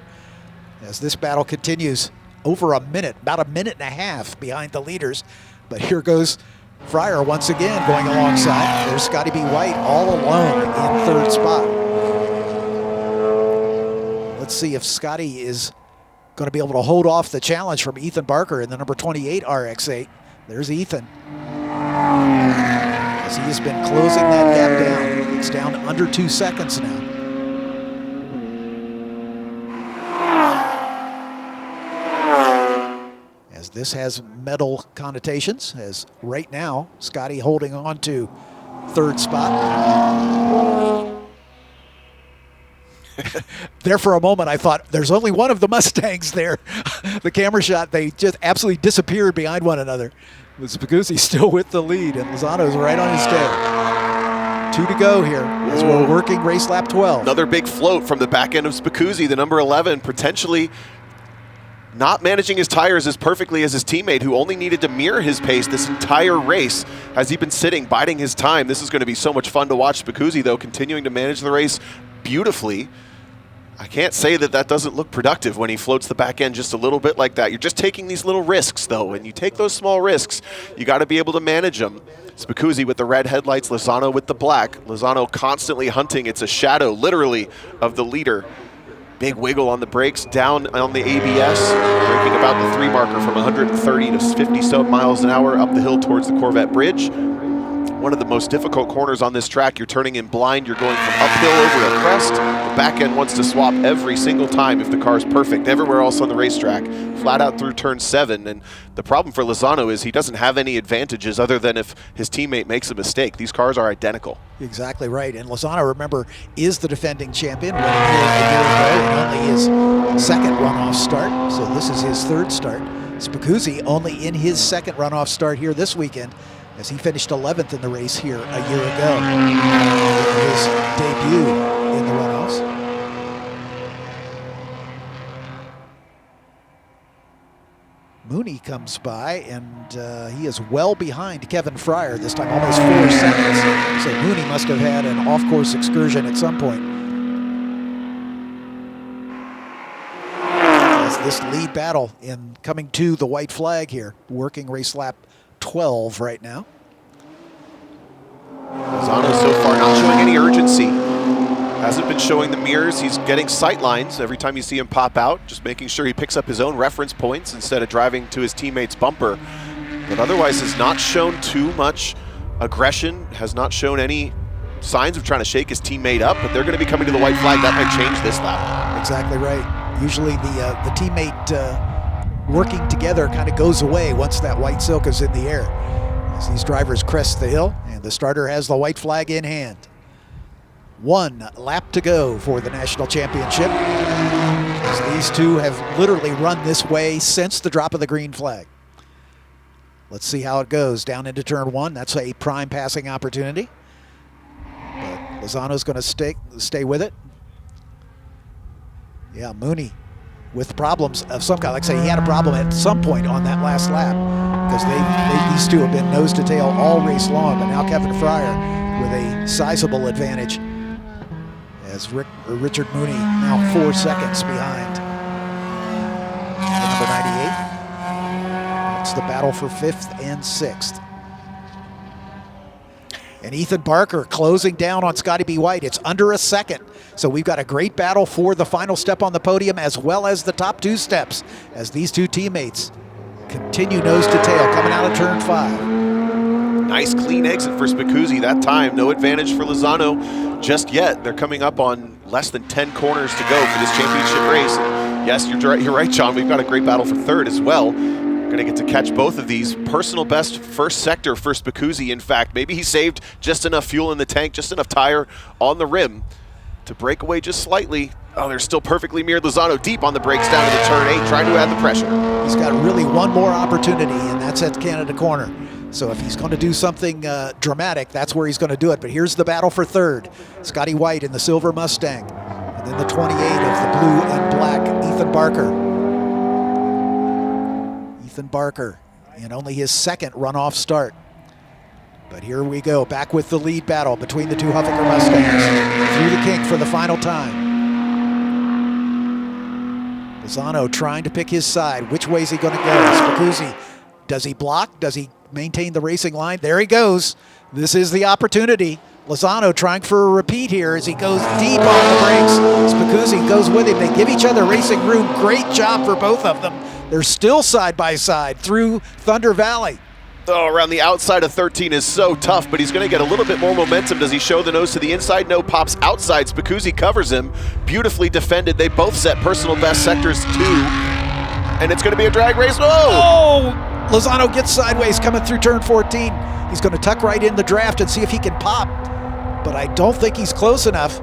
as this battle continues. Over a minute, about a minute and a half behind the leaders. But here goes Fryer once again going alongside. There's Scotty B. White all alone in 3rd spot. Let's see if Scotty is going to be able to hold off the challenge from Ethan Barker in the number 28 RX-8. There's Ethan. As he has been closing that gap down. It's down under 2 seconds now. This has medal connotations, as right now, Scotty holding on to 3rd spot. There for a moment, I thought, there's only one of the Mustangs there. The camera shot, they just absolutely disappeared behind one another. With Spicuzzi still with the lead, and Lozano's right on his tail. 2 to go here as we're working race lap 12. Another big float from the back end of Spicuzzi, the number 11, potentially not managing his tires as perfectly as his teammate, who only needed to mirror his pace this entire race. Has he been sitting, biding his time? This is going to be so much fun to watch. Spicuzzi, though, continuing to manage the race beautifully. I can't say that that doesn't look productive when he floats the back end just a little bit like that. You're just taking these little risks, though. When you take those small risks, you got to be able to manage them. Spicuzzi with the red headlights, Lozano with the black. Lozano constantly hunting. It's a shadow, literally, of the leader. Big wiggle on the brakes, down on the ABS, braking about the 3 marker from 130 to 50 some miles an hour up the hill towards the Corvette Bridge. One of the most difficult corners on this track. You're turning in blind. You're going from uphill over a crest. The back end wants to swap every single time if the car's perfect. Everywhere else on the racetrack, flat out through turn 7. And the problem for Lozano is he doesn't have any advantages other than if his teammate makes a mistake. These cars are identical. Exactly right. And Lozano, remember, is the defending champion, winning here a year ago and only his second runoff start. So this is his 3rd start. Spicuzzi only in his 2nd runoff start here this weekend, as he finished 11th in the race here a year ago. His debut in the runoffs. Mooney comes by, and he is well behind Kevin Fryer, this time almost 4 seconds. So Mooney must have had an off-course excursion at some point. As this lead battle in coming to the white flag here, working race lap 12 right now. Lozano so far not showing any urgency. Hasn't been showing the mirrors. He's getting sight lines every time you see him pop out, just making sure he picks up his own reference points instead of driving to his teammate's bumper. But otherwise has not shown too much aggression, has not shown any signs of trying to shake his teammate up, but they're going to be coming to the white flag. That might change this lap. Exactly right. Usually the teammate working together kind of goes away once that white silk is in the air. As these drivers crest the hill, and the starter has the white flag in hand. 1 lap to go for the national championship, as these two have literally run this way since the drop of the green flag. Let's see how it goes down into turn 1. That's a prime passing opportunity. But Lozano's going to stay with it. Yeah, Mooney with problems of some kind. Like I say, he had a problem at some point on that last lap, because these two have been nose to tail all race long, but now Kevin Fryer with a sizable advantage, as Richard Mooney now 4 seconds behind number 98. It's the battle for 5th and 6th. And Ethan Barker closing down on Scotty B. White. It's under a second. So we've got a great battle for the final step on the podium, as well as the top 2 steps, as these two teammates continue nose to tail coming out of turn 5. Nice clean exit for Spicuzzi that time. No advantage for Lozano just yet. They're coming up on less than 10 corners to go for this championship race. And yes, you're right, John. We've got a great battle for 3rd as well. Going to get to catch both of these. Personal best first sector for Spicuzzi, in fact. Maybe he saved just enough fuel in the tank, just enough tire on the rim to break away just slightly. Oh, they're still perfectly mirrored. Lozano deep on the brakes down to the turn 8, trying to add the pressure. He's got really one more opportunity, and that's at Canada Corner. So if he's going to do something dramatic, that's where he's going to do it. But here's the battle for 3rd. Scotty White in the silver Mustang. And then the 28 of the blue and black, Ethan Barker. Ethan Barker in only his 2nd runoff start. But here we go, back with the lead battle between the two Huffaker Mustangs. Through the kink for the final time. Lozano trying to pick his side. Which way is he going to go? Spicuzzi, does he block? Does he maintain the racing line? There he goes. This is the opportunity. Lozano trying for a repeat here as he goes deep on the brakes. Spicuzzi goes with him. They give each other racing room. Great job for both of them. They're still side by side through Thunder Valley. Oh, around the outside of 13 is so tough, but he's going to get a little bit more momentum. Does he show the nose to the inside? No, pops outside. Spicuzzi covers him. Beautifully defended. They both set personal best sectors 2. And it's going to be a drag race. Oh! Lozano gets sideways coming through turn 14. He's going to tuck right in the draft and see if he can pop. But I don't think he's close enough.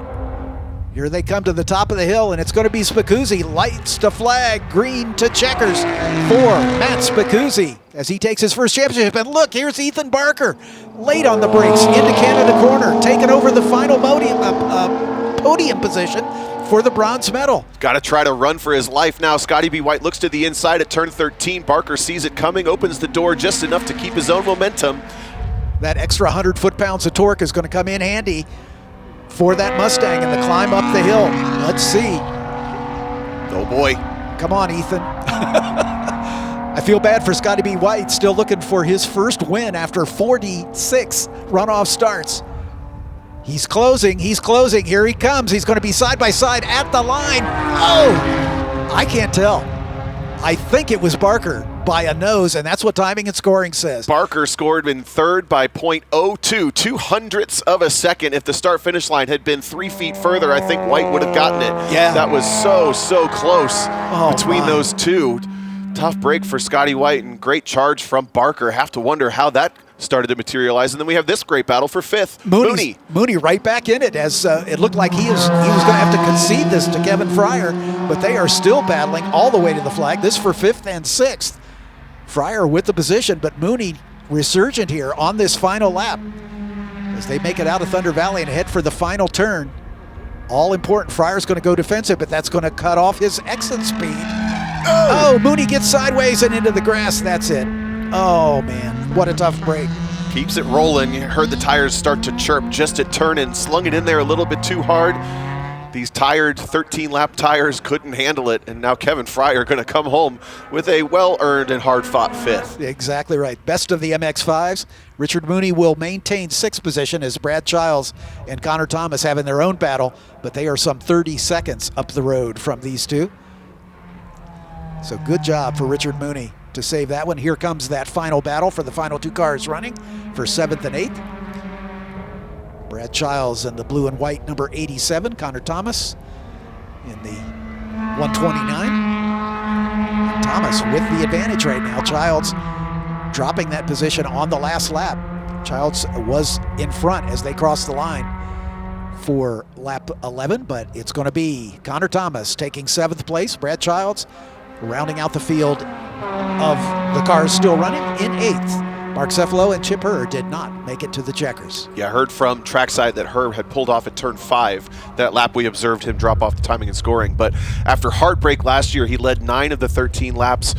Here they come to the top of the hill, and it's going to be Spicuzzi. Lights to flag, green to checkers for Matt Spicuzzi as he takes his first championship. And look, here's Ethan Barker, late on the brakes into Canada Corner, taking over the final podium position for the bronze medal. Got to try to run for his life now. Scotty B. White looks to the inside at turn 13. Barker sees it coming, opens the door just enough to keep his own momentum. That extra 100 foot-pounds of torque is going to come in handy for that Mustang in the climb up the hill. Let's see. Oh boy. Come on, Ethan. I feel bad for Scotty B. White, still looking for his first win after 46 runoff starts. He's closing, here he comes. He's going to be side by side at the line. Oh, I can't tell. I think it was Barker by a nose, and that's what timing and scoring says. Barker scored in third by .02, 2/100ths of a second. If the start-finish line had been 3 feet further, I think White would have gotten it. Yeah. That was so close between those two. Tough break for Scotty White and great charge from Barker. Have to wonder how that started to materialize. And then we have this great battle for fifth. Mooney right back in it, as it looked like he was going to have to concede this to Kevin Fryer, but they are still battling all the way to the flag. This for fifth and sixth. Fryer with the position, but Mooney resurgent here on this final lap as they make it out of Thunder Valley and head for the final turn. All important. Fryer's going to go defensive, but that's going to cut off his exit speed. Oh, Mooney gets sideways and into the grass. That's it. Oh, man, what a tough break. Keeps it rolling. You heard the tires start to chirp just at turn and slung it in there a little bit too hard. These tired 13-lap tires couldn't handle it, and now Kevin Fryer going to come home with a well-earned and hard-fought fifth. Exactly right. Best of the MX-5s. Richard Mooney will maintain sixth position as Brad Childs and Connor Thomas have in their own battle, but they are some 30 seconds up the road from these two. So good job for Richard Mooney to save that one. Here comes that final battle for the final two cars running for 7th and 8th. Brad Childs in the blue and white number 87, Connor Thomas in the 129. Thomas with the advantage right now. Childs dropping that position on the last lap. Childs was in front as they crossed the line for lap 11, but it's going to be Connor Thomas taking 7th place. Brad Childs rounding out the field of the cars still running in 8th. Mark Cefalo and Chip Herr did not make it to the checkers. Yeah, I heard from trackside that Herr had pulled off at turn 5. That lap we observed him drop off the timing and scoring. But after heartbreak last year, he led 9 of the 13 laps.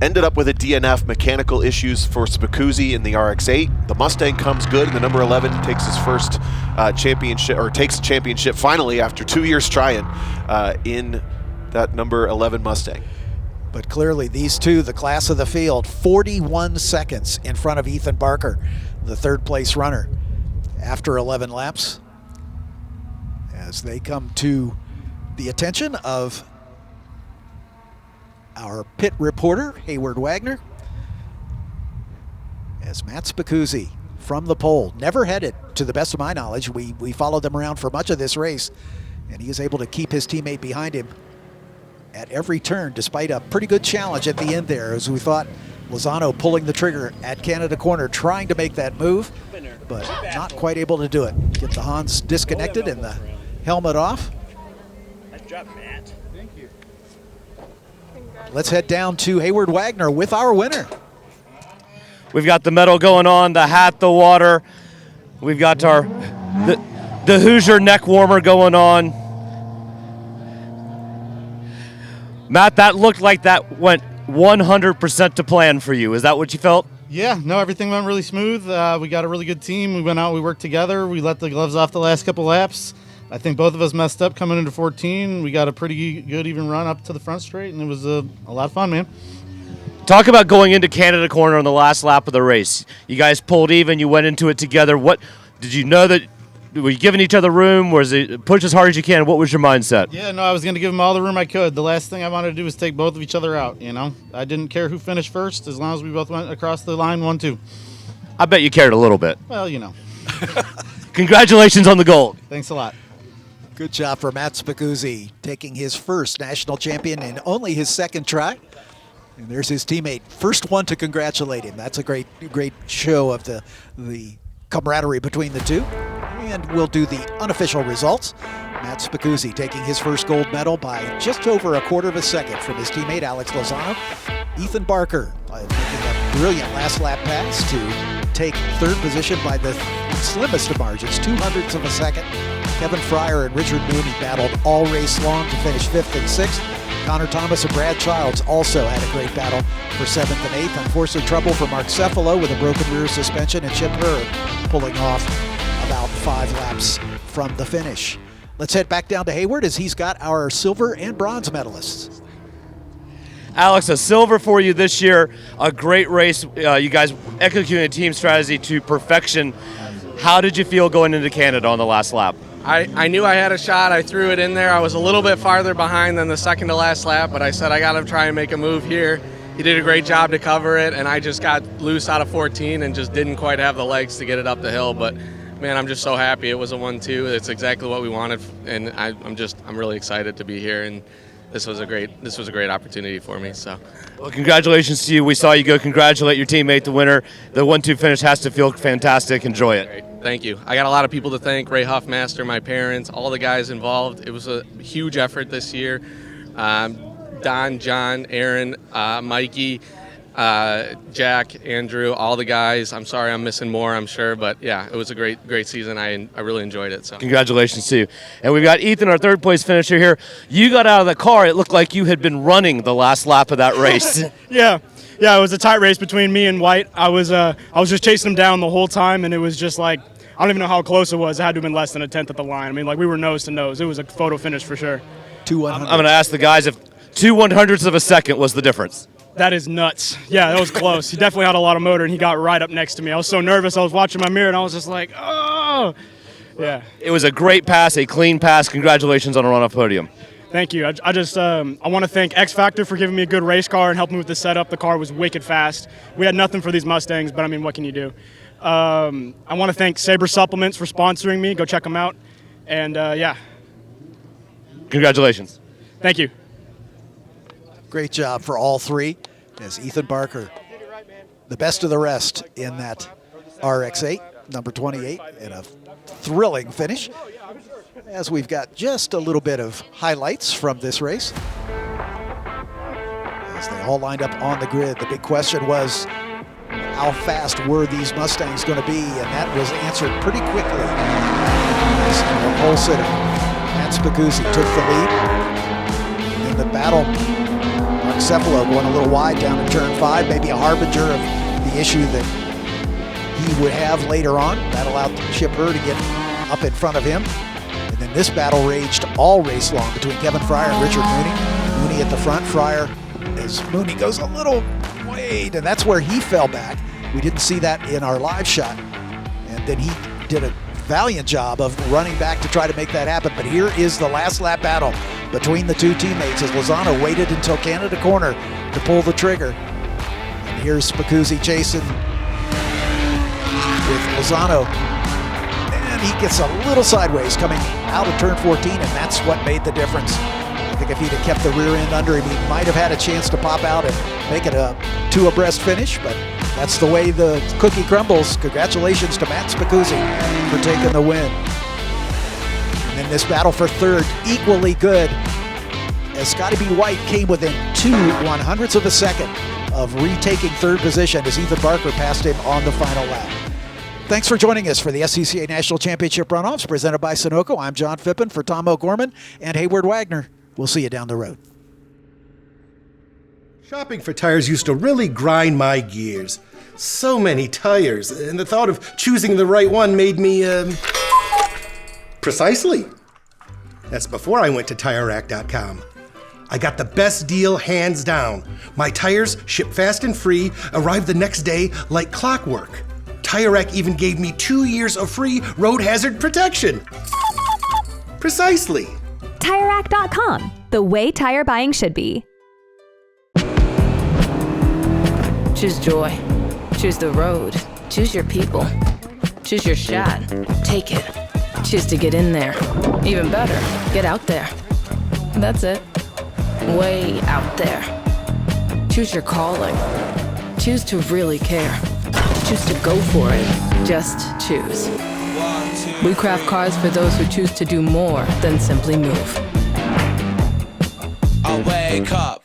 Ended up with a DNF, mechanical issues for Spicuzzi in the RX-8. The Mustang comes good, and the number 11 takes his first championship, or takes the championship finally after 2 years trying in that number 11 Mustang. But clearly these two, the class of the field, 41 seconds in front of Ethan Barker, the 3rd place runner, after 11 laps, as they come to the attention of our pit reporter, Hayward Wagner, as Matt Spicuzzi from the pole, never headed, to the best of my knowledge. We followed them around for much of this race, and he was able to keep his teammate behind him at every turn, despite a pretty good challenge at the end there, as we thought Lozano pulling the trigger at Canada Corner, trying to make that move, but not quite able to do it. Get the Hans disconnected and the helmet off. Nice job, Matt. Thank you. Let's head down to Hayward Wagner with our winner. We've got the medal going on, the hat, the water. We've got the Hoosier neck warmer going on. Matt, that looked like that went 100% to plan for you. Is that what you felt? Yeah, no, everything went really smooth. We got a really good team. We went out, we worked together. We let the gloves off the last couple laps. I think both of us messed up coming into 14. We got a pretty good even run up to the front straight, and it was a lot of fun, man. Talk about going into Canada Corner on the last lap of the race. You guys pulled even. You went into it together. What did you know that? Were you giving each other room? Was it push as hard as you can? What was your mindset? Yeah, no, I was going to give them all the room I could. The last thing I wanted to do was take both of each other out, you know. I didn't care who finished first as long as we both went across the line 1-2. I bet you cared a little bit. Well, you know. Congratulations on the gold. Thanks a lot. Good job for Matt Spicuzzi, taking his first national champion in only his 2nd try. And there's his teammate, first one to congratulate him. That's a great show of the camaraderie between the two. And we'll do the unofficial results. Matt Spicuzzi taking his first gold medal by just over a quarter of a second from his teammate Alex Lozano. Ethan Barker making a brilliant last lap pass to take 3rd position by the slimmest of margins, 2/100ths of a second Kevin Fryer and Richard Mooney battled all race long to finish 5th and 6th. Connor Thomas and Brad Childs also had a great battle for 7th and 8th. Unfortunate trouble for Mark Cephalo with a broken rear suspension, and Chip Hurd pulling off about 5 laps from the finish. Let's head back down to Hayward as he's got our silver and bronze medalists. Alex, a silver for you this year. A great race. You guys executing a team strategy to perfection. How did you feel going into Canada on the last lap? I knew I had a shot. I threw it in there. I was a little bit farther behind than the second to last lap, but I said I got to try and make a move here. He did a great job to cover it, and I just got loose out of 14 and just didn't quite have the legs to get it up the hill. But man, I'm just so happy it was a 1-2. It's exactly what we wanted, and I'm really excited to be here. And this was a great opportunity for me. So, well, congratulations to you. We saw you go congratulate your teammate, the winner. The 1-2 finish has to feel fantastic. Enjoy it. Great. Thank you. I got a lot of people to thank: Ray Huffmaster, my parents, all the guys involved. It was a huge effort this year. Don, John, Aaron, Mikey, Jack, Andrew, all the guys. I'm sorry I'm missing more, I'm sure, but yeah, it was a great season. I really enjoyed it. So congratulations to you. And we've got Ethan, our third place finisher here. You got out of the car. It looked like you had been running the last lap of that race. Yeah, it was a tight race between me and White. I was just chasing him down the whole time, and it was just like, I don't even know how close it was. It had to have been less than a tenth at the line. I mean, like, we were nose to nose. It was a photo finish for sure. 2 100. I'm going to ask the guys if 2 100ths of a second was the difference. That is nuts. Yeah, that was close. He definitely had a lot of motor, and he got right up next to me. I was so nervous. I was watching my mirror, and I was just like, oh. Yeah. It was a great pass, a clean pass. Congratulations on a runoff podium. Thank you. I want to thank X Factor for giving me a good race car and helping me with the setup. The car was wicked fast. We had nothing for these Mustangs, but I mean, what can you do? I want to thank Sabre Supplements for sponsoring me. Go check them out. And yeah. Congratulations. Thank you. Great job for all three as Ethan Barker, the best of the rest in that RX-8, number 28, and a thrilling finish. As we've got just a little bit of highlights from this race. As they all lined up on the grid, the big question was, how fast were these Mustangs going to be? And that was answered pretty quickly. As pole sitter Matt Spicuzzi took the lead. In the battle, Mark Cephalo going a little wide down in turn 5, maybe a harbinger of the issue that he would have later on. That allowed Chip Hurd to get up in front of him. And then this battle raged all race long between Kevin Fryer and Richard Mooney. Mooney at the front, Fryer as Mooney goes a little wide, and that's where he fell back. We didn't see that in our live shot. And then he did a valiant job of running back to try to make that happen. But here is the last lap battle between the two teammates as Lozano waited until Canada corner to pull the trigger. And here's Spicuzzi chasing with Lozano. And he gets a little sideways coming out of turn 14, and that's what made the difference. I think if he'd have kept the rear end under him, he might have had a chance to pop out and make it a 2 abreast finish, but that's the way the cookie crumbles. Congratulations to Matt Spicuzzi for taking the win. And then this battle for third, equally good, as Scotty B. White came within 2 100ths of a second of retaking third position as Ethan Barker passed him on the final lap. Thanks for joining us for the SCCA National Championship Runoffs presented by Sunoco. I'm John Phippen for Tom O'Gorman and Hayward Wagner. We'll see you down the road. Shopping for tires used to really grind my gears. So many tires, and the thought of choosing the right one made me, Precisely. That's before I went to TireRack.com. I got the best deal hands down. My tires ship fast and free, arrive the next day like clockwork. Tire Rack even gave me 2 years of free road hazard protection. Precisely. TireRack.com, the way tire buying should be. Choose joy. Choose the road. Choose your people. Choose your shot. Take it. Choose to get in there. Even better, get out there. That's it. Way out there. Choose your calling. Choose to really care. Choose to go for it. Just choose. We craft cars for those who choose to do more than simply move. I wake up.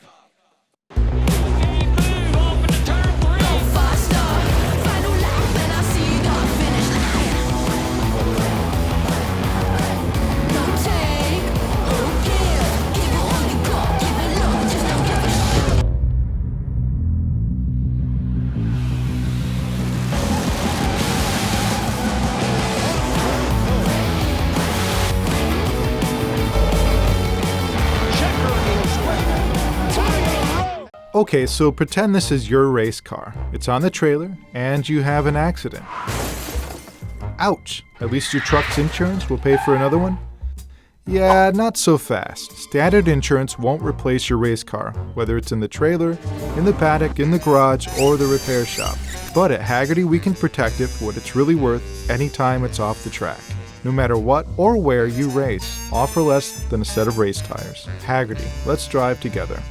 Okay, so pretend this is your race car. It's on the trailer, and you have an accident. Ouch! At least your truck's insurance will pay for another one? Yeah, not so fast. Standard insurance won't replace your race car, whether it's in the trailer, in the paddock, in the garage, or the repair shop. But at Hagerty, we can protect it for what it's really worth anytime it's off the track. No matter what or where you race, offer less than a set of race tires. Hagerty, let's drive together.